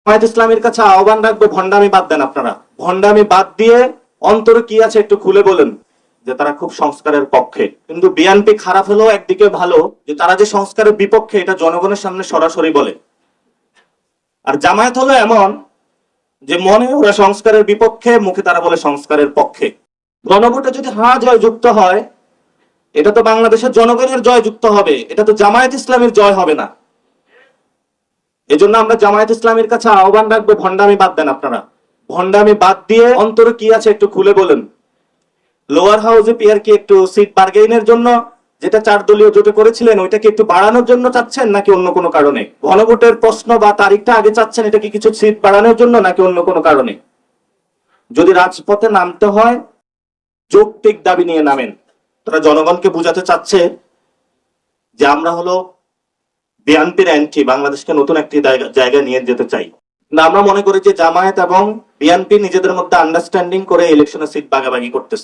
জামায়াত ইসলামের কাছে আহ্বান রাখবো, ভণ্ডামি বাদ দেন। আপনারা ভণ্ডামি বাদ দিয়ে অন্তরে কি আছে একটু খুলে বলেন যে তারা খুব সংস্কারের পক্ষে। কিন্তু বিএনপি খারাপ হলেও একদিকে ভালো যে তারা যে সংস্কারের বিপক্ষে এটা জনগণের সামনে সরাসরি বলে। আর জামায়াত হলো এমন যে মনে ওরা সংস্কারের বিপক্ষে, মুখে তারা বলে সংস্কারের পক্ষে। গণভোটে যদি হ্যাঁ জয় যুক্ত হয়, এটা তো বাংলাদেশের জনগণের জয় যুক্ত হবে, এটা তো জামায়াত ইসলামের জয় হবে না। এজন্য আমরা জামায়াত ইসলামের কাছে আহ্বান রাখবো, ভণ্ডামি বাদ দেন। আপনারা ভণ্ডামি বাদ দিয়ে অন্তরে কি আছে একটু খুলে বলেন। লোয়ার হাউসে পিয়ার কি একটু সিট বার্গেইনের জন্য, যেটা 4 দলীয় জোটে করেছিলেন, ওইটাকে একটু বাড়ানোর জন্য চাচ্ছেন নাকি অন্য কোনো কারণে? গণভোটের প্রশ্ন বা তারিখটা আগে চাচ্ছেন, এটা কি কিছু সিট বাড়ানোর জন্য নাকি অন্য কোনো কারণে? যদি রাজপথে নামতে হয় যৌক্তিক দাবি নিয়ে নামেন। তারা জনগণকে বুঝাতে চাচ্ছে যে আমরা হলো বিএনপির অ্যান্টি, বাংলাদেশকে নতুন একটি জায়গায় নিয়ে যেতে চাই। না, আমরা মনে করি যে জামায়াত এবং বিএনপি নিজেদের মধ্যে আন্ডারস্ট্যান্ডিং করে ইলেকশনের সিট ভাগাভাগি করতেছে।